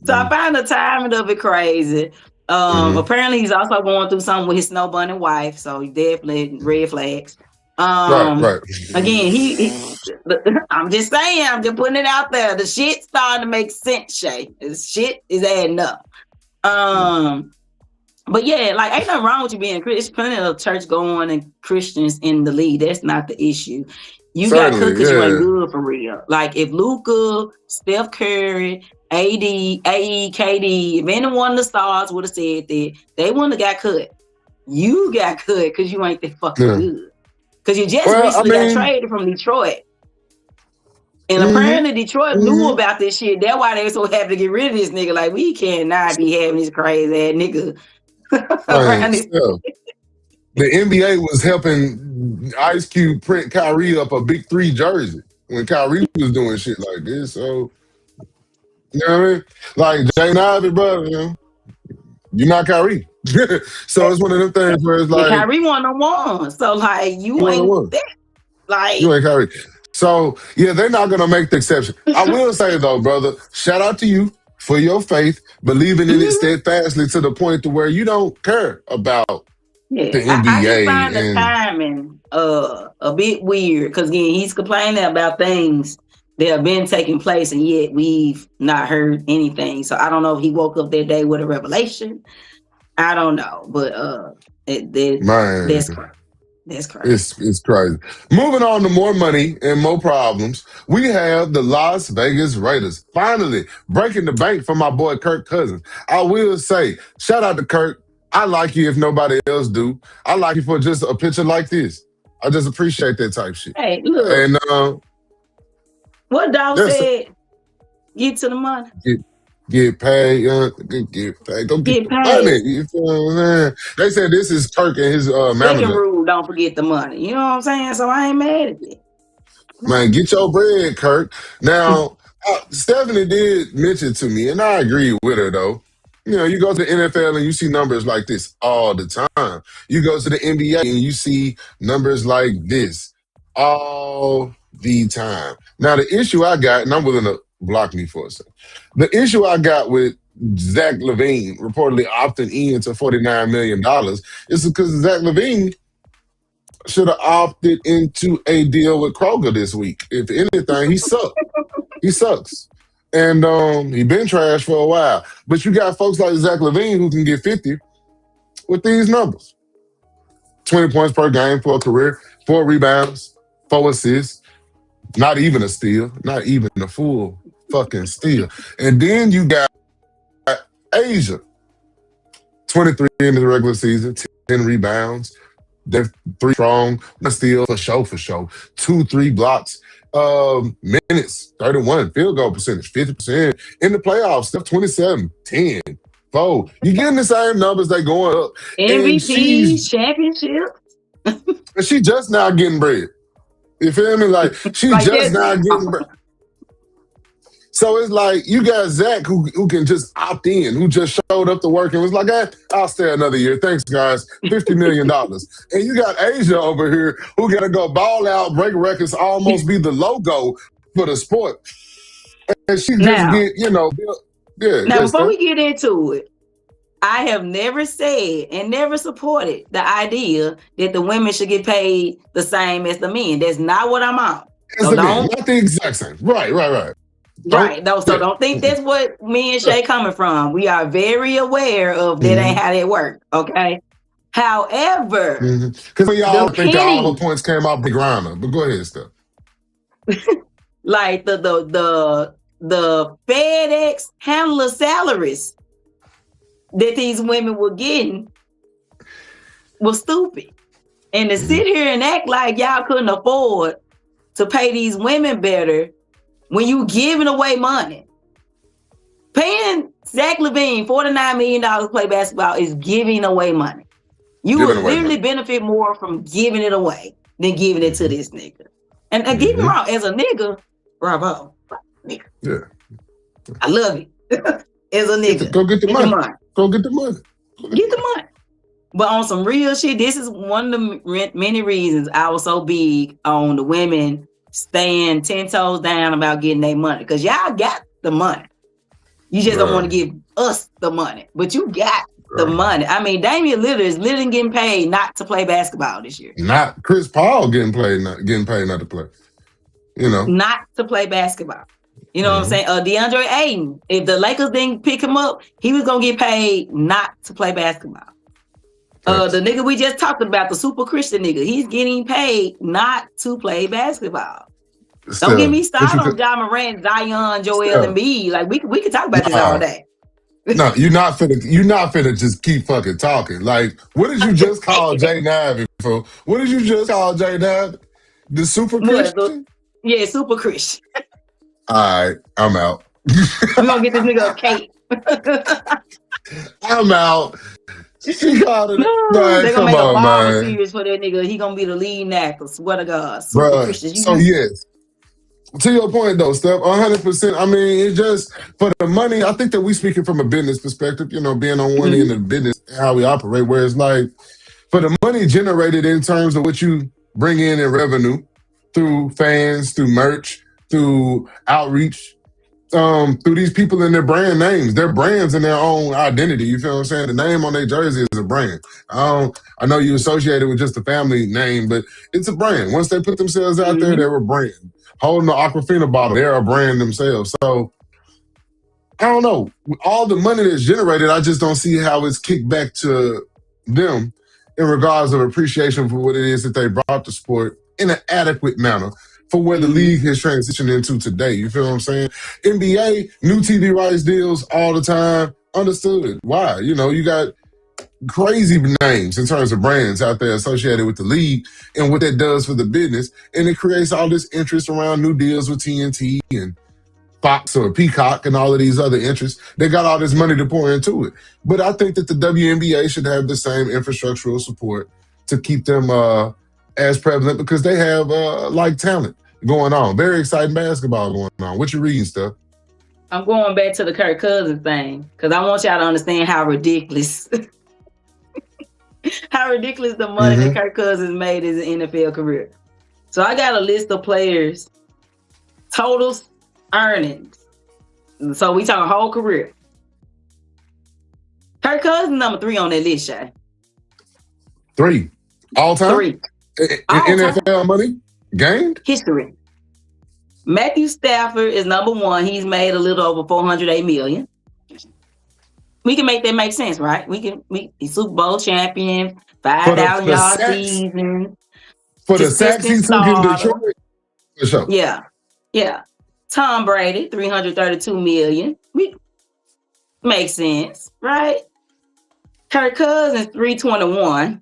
so I find the timing of it crazy. Apparently he's also going through something with his snow bunny wife, so definitely red flags. Right. Again, I'm just saying, I'm just putting it out there. The shit starting to make sense, Shay. This shit is adding up. But yeah, like ain't nothing wrong with you being Christian. There's plenty of church going and Christians in the league. That's not the issue. You got cooked because you ain't good for real. Like if Luka, Steph Curry, AD, AE, KD, if any one of the stars would have said that, they wouldn't have got cut. You got cut because you ain't that fucking good. Because you just recently got traded from Detroit. And apparently Detroit knew about this shit. That's why they were so happy to get rid of this nigga. Like, we cannot be having this crazy ass nigga around this. The NBA was helping Ice Cube print Kyrie up a Big 3 jersey when Kyrie was doing shit like this. So, you know what I mean? Like, Jaden Ivey, bro, you know, you're not Kyrie. So it's one of them things where it's like... Kyrie won. So, like, you ain't that. Like... You ain't Kyrie. So, yeah, they're not going to make the exception. I will say, though, brother, shout out to you for your faith, believing in it steadfastly to the point to where you don't care about the NBA. I just find the timing a bit weird because, again, he's complaining about things that have been taking place, and yet we've not heard anything. So I don't know if he woke up that day with a revelation. I don't know, but that's crazy. That's crazy. It's crazy. Moving on to more money and more problems, we have the Las Vegas Raiders finally breaking the bank for my boy Kirk Cousins. I will say, shout out to Kirk. I like you if nobody else do. I like you for just a picture like this. I just appreciate that type shit. Hey, look. And what dog said? Get to the money. Get paid, get paid. Go get the money. You feel what I'm saying? They said this is Kirk and his manager. Second rule, don't forget the money. You know what I'm saying? So I ain't mad at it. Man, get your bread, Kirk. Now, Stephanie did mention to me, and I agree with her, though. You know, you go to the NFL and you see numbers like this all the time. You go to the NBA and you see numbers like this all the time. Now, the issue I got, and I'm willing to block me for a second. The issue I got with Zach LaVine reportedly opting in to $49 million is because Zach LaVine should have opted into a deal with Kroger this week. If anything, he sucked. He sucks. And he been trash for a while. But you got folks like Zach LaVine who can get 50 with these numbers. 20 points per game for a career, 4 rebounds, 4 assists, not even a steal, not even a full fucking steal. And then you got Asia. 23 in the regular season, 10 rebounds, they're 3 strong, 1 steal for show. 2-3 blocks. Minutes, 31, field goal percentage, 50%. In the playoffs, stuff 27, 10, 4. You getting the same numbers, they going up. MVP, championship. And she just now getting bread. You feel me? Like, she like just now getting bread. So it's like, you got Zach who can just opt in, who just showed up to work and was like, I'll stay another year. Thanks, guys. $50 million. And you got Asia over here who got to go ball out, break records, almost be the logo for the sport. And she just get, you know, Now, before we get into it, I have never said and never supported the idea that the women should get paid the same as the men. That's not what I'm on. As the men, not the exact same. Right. Right. So don't think that's what me and Shay coming from. We are very aware of that ain't how that work. Okay. However, because y'all think that all the points came off the grinder. But go ahead, Steph. Like the FedEx handler salaries that these women were getting was stupid. And to sit here and act like y'all couldn't afford to pay these women better when you giving away money. Paying Zach LaVine $49 million to play basketball is giving away money. You would literally benefit more from giving it away than giving it to this nigga. And get me wrong, as a nigga, bravo. Nigga. Yeah. I love it. As a nigga. Go get the money. Go get the money. Get the money. But on some real shit, this is one of the many reasons I was so big on the women staying 10 toes down about getting their money. Because y'all got the money. You just don't want to give us the money. But you got the money. I mean, Damian Lillard is literally getting paid not to play basketball this year. Not Chris Paul getting paid not to play. You know. Not to play basketball. You know what I'm saying? DeAndre Ayton, if the Lakers didn't pick him up, he was going to get paid not to play basketball. The nigga we just talked about, the super Christian nigga, he's getting paid not to play basketball. Don't get me started on John Morant, Zion, Joel Embiid. Like we could talk about this all day. No, you're not finna just keep fucking talking. Like, what did you just call Jaden Ivey for? What did you just call Jaden Ivey? The super Christian? Yeah, super Christian. All right, I'm out. We're gonna get this nigga a cake. I'm out. She called it. They're gonna make a Marvel series for that nigga. He gonna be the lead actor. Swear to God. Super Christian. So yes. To your point though, Steph, 100%. I mean, it's just for the money. I think that we speaking from a business perspective, you know, being on one end of the business, how we operate, where it's like for the money generated in terms of what you bring in revenue through fans, through merch, through outreach, through these people and their brand names, their brands and their own identity. You feel what I'm saying? The name on their jersey is a brand. I know you associate it with just a family name, but it's a brand. Once they put themselves out there, they're a brand. Holding the Aquafina bottle, they're a brand themselves. So I don't know. With all the money that's generated, I just don't see how it's kicked back to them in regards of appreciation for what it is that they brought to sport in an adequate manner for where the league has transitioned into today. You feel what I'm saying? NBA, new TV rights deals all the time. Understood. Why? You know, you got crazy names in terms of brands out there associated with the league and what that does for the business. And it creates all this interest around new deals with TNT and Fox or Peacock and all of these other interests. They got all this money to pour into it. But I think that the WNBA should have the same infrastructural support to keep them as prevalent because they have like talent going on. Very exciting basketball going on. What you reading, Steph? I'm going back to the Kirk Cousins thing because I want y'all to understand how ridiculous the money that Kirk Cousins made his NFL career. So I got a list of players, total earnings. So we talking whole career. Kirk Cousins number 3 on that list, Shay. 3. All time? 3. NFL money? Gained? History. Matthew Stafford is number 1. He's made a little over $408 million. We can make that make sense, right? He's Super Bowl champion, 5,000 yard season. For the sacks he took in Detroit. For sure. Yeah. Tom Brady, $332 million. Makes sense, right? Kirk Cousins, $321.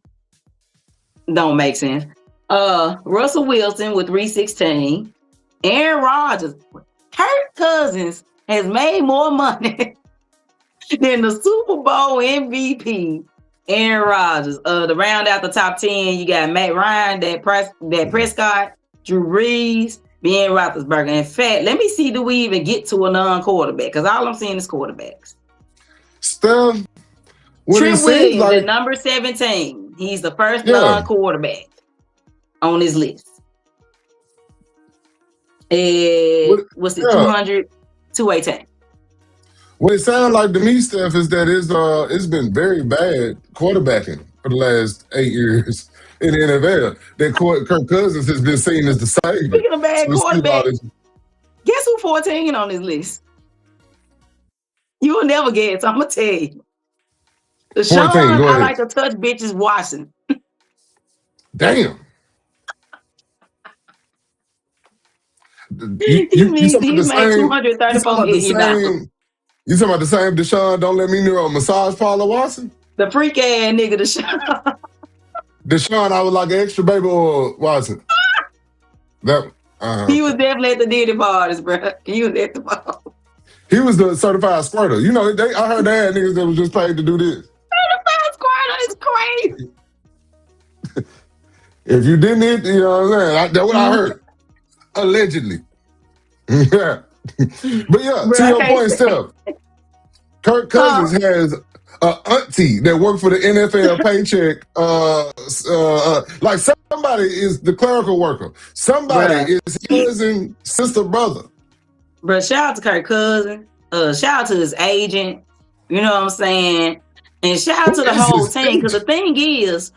Don't make sense. Russell Wilson with $316. Aaron Rodgers. Kirk Cousins has made more money than the Super Bowl MVP, Aaron Rodgers. To round out the top 10, you got Matt Ryan, Dak Prescott, Drew Brees, Ben Roethlisberger. In fact, let me see, do we even get to a non-quarterback? Because all I'm seeing is quarterbacks. Steph, Trent Williams at number 17. He's the first non-quarterback on his list. What's it? 200, 218. What it sounds like to me, Steph, is that it's been very bad quarterbacking for the last 8 years in the NFL. That Kirk Cousins has been seen as the savior. Speaking of bad So quarterback, guess who 14 on this list? You will never guess. I'm gonna tell you. The 14, Sean, go I ahead. like to touch bitches Watson. Damn. He You made $234 million. You talking about the same Deshaun, don't let me know, massage parlor Watson? The freak ass nigga, Deshaun. Deshaun, I was like an extra baby or Watson. He was definitely at the Diddy parties, bro. He was at the party. He was the certified squirter. You know, I heard they had niggas that was just paid to do this. Certified squirter is crazy. If you didn't hit, you know what I'm saying? That's what I heard. Allegedly. Yeah. But yeah, to your point, Steph, Kirk Cousins has an auntie that worked for the NFL paycheck. Like somebody is the clerical worker. Somebody is cousin, sister, brother. Bro, shout out to Kirk Cousins. Shout out to his agent. You know what I'm saying? And shout out to the whole team. Because the thing is,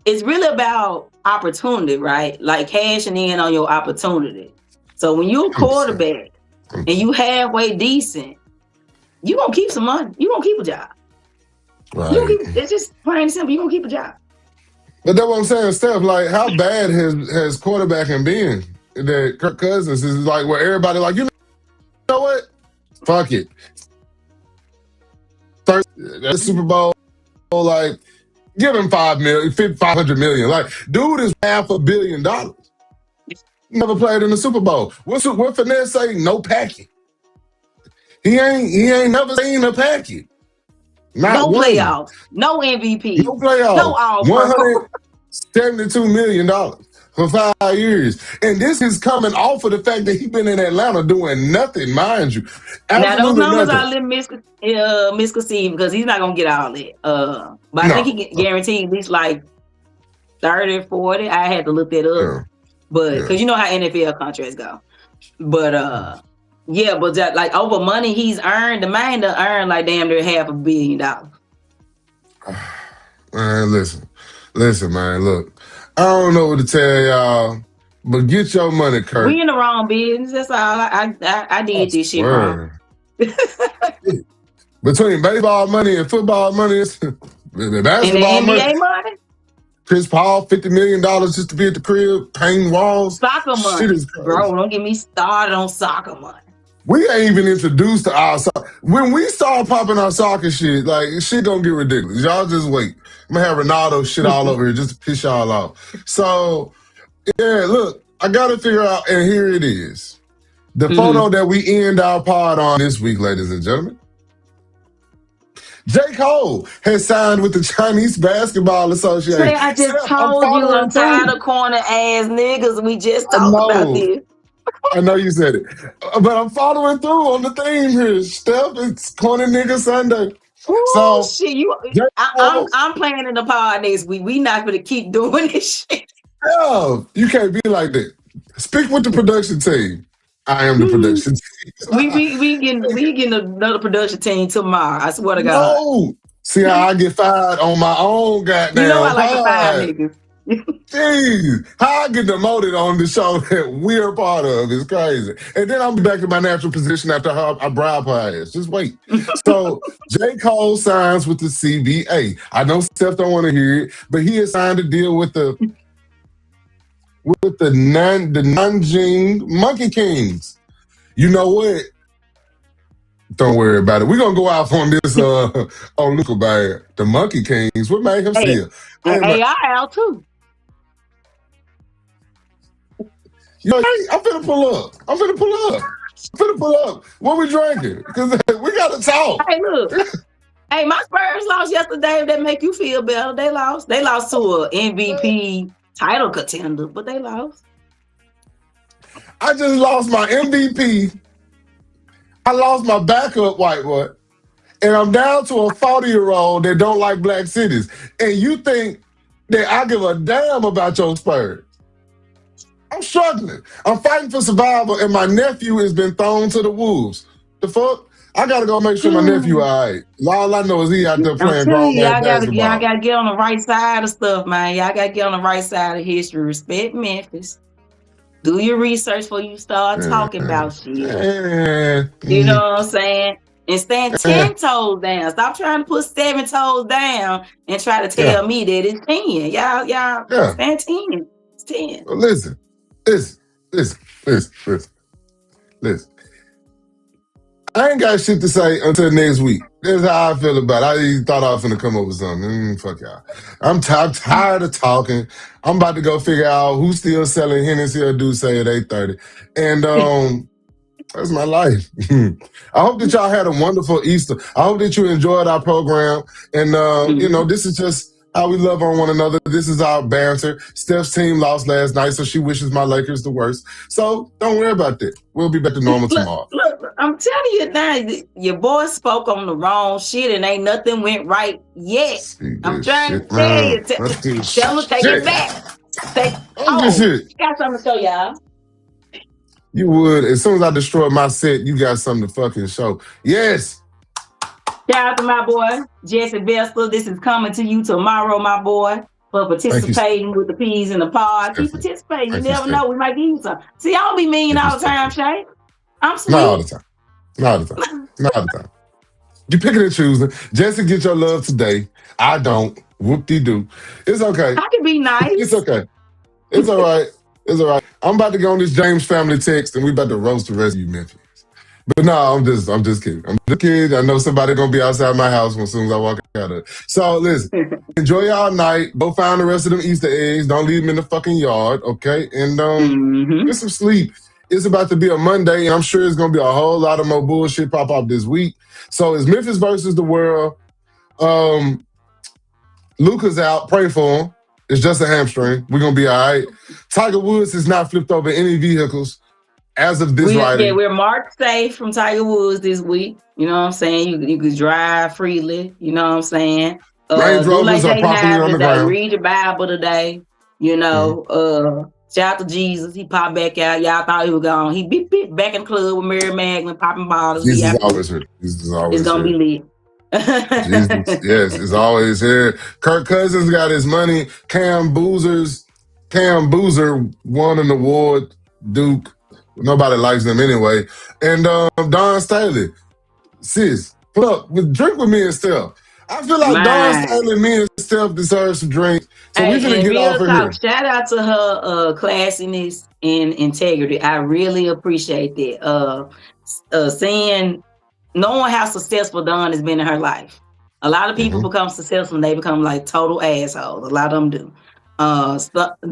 it's really about opportunity, right? Like cashing in on your opportunity. So when you're a quarterback and you halfway decent, you're going to keep some money. You're going to keep a job. Right. It's just plain and simple. You're going to keep a job. But that's what I'm saying, Steph. Like, how bad has quarterbacking been? That Kirk Cousins is like where everybody like, you know what? Fuck it. That Super Bowl, like, give him $500 million. Like, dude is $500 million. Never played in the Super Bowl. What finesse say? No packet. He ain't never seen a packet. No playoffs. No MVP. No playoffs. No all-pro. $172 million for 5 years. And this is coming off of the fact that he's been in Atlanta doing nothing, mind you. Now, those numbers nothing. are a little misconceived because he's not going to get all that. But I think he can guarantee at least like 30, 40. I had to look that up. But because you know how NFL contracts go. But but that, like over money he's earned, the man done earned like damn near $500 million. Man, listen, man, look. I don't know what to tell y'all, but get your money, Kirk. We in the wrong business. That's all. I did this shit wrong. Between baseball money and football money, basketball and the NBA money. Chris Paul, $50 million just to be at the crib, painting walls. Soccer money. Shit is crazy. Bro, don't get me started on soccer money. We ain't even introduced to our soccer. When we start popping our soccer shit, like, shit gonna get ridiculous. Y'all just wait. I'm gonna have Ronaldo shit all over here just to piss y'all off. So, yeah, look, I gotta figure out, and here it is. The photo that we end our pod on this week, ladies and gentlemen. J. Cole has signed with the Chinese Basketball Association. Say, I just told you I'm tired of corner ass niggas. We just talked about this. I know you said it. But I'm following through on the theme here, Steph. It's Corner Nigga Sunday. Ooh, so shit, I'm playing in the pod next week. We not gonna keep doing this shit. Hell, you can't be like that. Speak with the production team. I am the production team. we getting another production team tomorrow. I swear to God. No. See how I get fired on my own goddamn. You know I like to fire niggas. Jeez, how I get demoted on the show that we're part of is crazy. And then I'm back to my natural position after I bribe her ass. Just wait. So J. Cole signs with the CBA. I know Steph don't want to hear it, but he has signed a deal with the Nanjing Monkey Kings. You know what? Don't worry about it. We're gonna go off on this on Luka Bad. The Monkey Kings. What made him steal? AIL too. Yo, I'm finna pull up. What we drinking? Because we gotta talk. Hey, look. Hey, my Spurs lost yesterday. That make you feel better. They lost. They lost to a MVP title contender, but they lost. I just lost my MVP. I lost my backup white boy. And I'm down to a 40-year-old that don't like black cities. And you think that I give a damn about your Spurs. I'm struggling. I'm fighting for survival, and my nephew has been thrown to the wolves. The fuck? I gotta go make sure my nephew all right. All I know is he out there I'm playing telling grown you, man y'all basketball. gotta get on the right side of stuff, man. Y'all gotta get on the right side of history. Respect Memphis. Do your research before you start talking about shit. You know what I'm saying? And stand 10 toes down. Stop trying to put 7 toes down and try to tell me that it's 10. Y'all stand 10. It's 10. Well, listen. I ain't got shit to say until next week. That's how I feel about it. I even thought I was gonna come up with something. Fuck y'all. I'm tired of talking. I'm about to go figure out who's still selling Hennessy or Douce at 8:30. And that's my life. I hope that y'all had a wonderful Easter. I hope that you enjoyed our program. And, you know, this is just how we love on one another. This is our banter. Steph's team lost last night, so she wishes my Lakers the worst. So don't worry about that. We'll be back to normal tomorrow. Look, I'm telling you now, your boy spoke on the wrong shit and ain't nothing went right yet. I'm trying to tell you. Tell him, take it back. You got something to show y'all. You would. As soon as I destroy my set, you got something to fucking show. Yes. Shout out to my boy, Jesse Bester. This is coming to you tomorrow, my boy, for participating with the peas in the pod. Keep participating. You never know. We might give you some. See, I don't be mean all the time, Shay. I'm sweet. Not all the time. Not all the time. You picking and choosing. Jesse, get your love today. I don't. Whoop-de-doo. It's okay. I can be nice. It's okay. It's all right. It's all right. I'm about to go on this James family text, and we about to roast the rest of you, Memphis. But no, I'm just kidding. I'm just kidding. I know somebody gonna be outside my house as soon as I walk out of it. So listen, enjoy y'all night. Go find the rest of them Easter eggs. Don't leave them in the fucking yard, okay? And get some sleep. It's about to be a Monday, and I'm sure it's gonna be a whole lot of more bullshit pop up this week. So it's Memphis versus the world. Luka's out. Pray for him. It's just a hamstring. We're gonna be all right. Tiger Woods has not flipped over any vehicles as of this writing. Yeah, we're marked safe from Tiger Woods this week. You know what I'm saying? You can drive freely. You know what I'm saying? Range Rovers are properly on the ground. Read your Bible today. You know, shout out to Jesus. He popped back out. Y'all thought he was gone. He beep back in the club with Mary Magdalene popping bottles. Jesus is always here. It's gonna be lit. Jesus, yes, it's always here. Kirk Cousins got his money. Cam Boozer won an award. Duke. Nobody likes them anyway. And Don Staley. Sis, look, drink with me and Steph. I feel like Don Staley, me and Steph deserve some drinks. So we're gonna get off of here. Shout out to her classiness and integrity. I really appreciate that. Seeing knowing how successful Don has been in her life. A lot of people become successful and they become like total assholes. A lot of them do.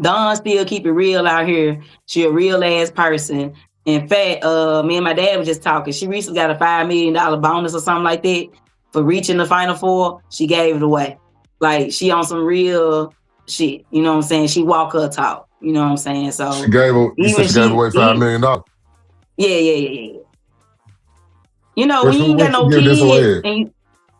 Don still keep it real out here. She a real ass person. In fact, me and my dad was just talking. She recently got a $5 million bonus or something like that for reaching the Final Four. She gave it away. Like she on some real shit. You know what I'm saying? She walk her talk. You know what I'm saying? So she gave away $5 million. Yeah. You know, when you ain't got no kids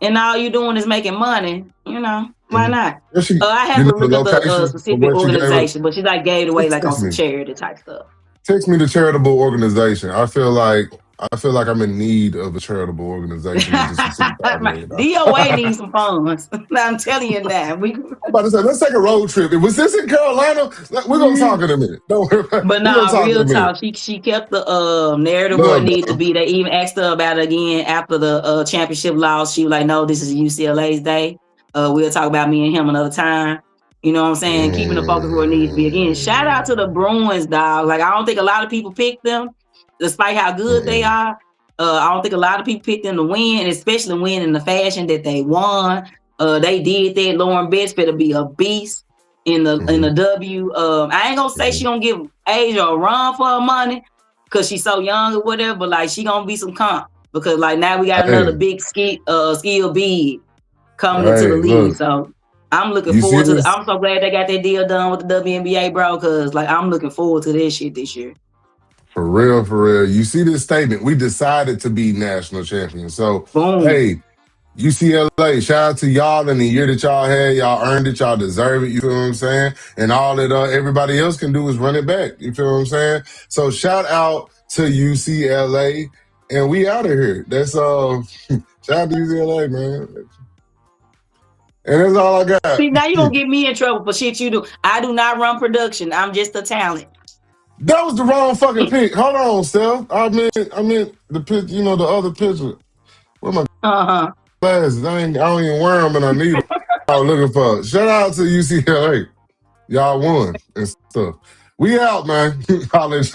and all you doing is making money, you know, why not? I have to look at the specific organization, but she like gave it away like on some charity type stuff. Text me the charitable organization. I feel like I'm in need of a charitable organization. DOA needs some funds. I'm telling you that. I'm about to say, let's take a road trip. Was this in Carolina? We're gonna talk in a minute. Don't worry about it. But no, real talk. She kept the narrative where it needed to be. They even asked her about it again after the championship loss. She was like, "No, this is UCLA's day. We'll talk about me and him another time." You know what I'm saying? Keeping the focus where it needs to be. Again, shout out to the Bruins, dog. Like I don't think a lot of people picked them. Despite how good they are, I don't think a lot of people picked them to win, especially win in the fashion that they won. They did that. Lauren Betts better be a beast in the W. I ain't gonna say she gonna give Asia a run for her money because she's so young or whatever, but like she gonna be some comp because like now we got another big skill big coming into the league. Look, so I'm looking forward to I'm so glad they got that deal done with the WNBA, bro, because like I'm looking forward to this shit this year. For real. You see this statement. We decided to be national champions. So, hey, UCLA, shout out to y'all in the year that y'all had. Y'all earned it. Y'all deserve it. You feel what I'm saying? And all that everybody else can do is run it back. You feel what I'm saying? So shout out to UCLA. And we out of here. That's shout out to UCLA, man. And that's all I got. See, now you're gonna get me in trouble for shit you do. I do not run production. I'm just a talent. That was the wrong fucking pick. Hold on, Steph. I meant the pitch, the other picture. Where my glasses? I don't even wear them and I need them. I was looking for it. Shout out to UCLA. Y'all won and stuff. We out, man. Holla at y'all.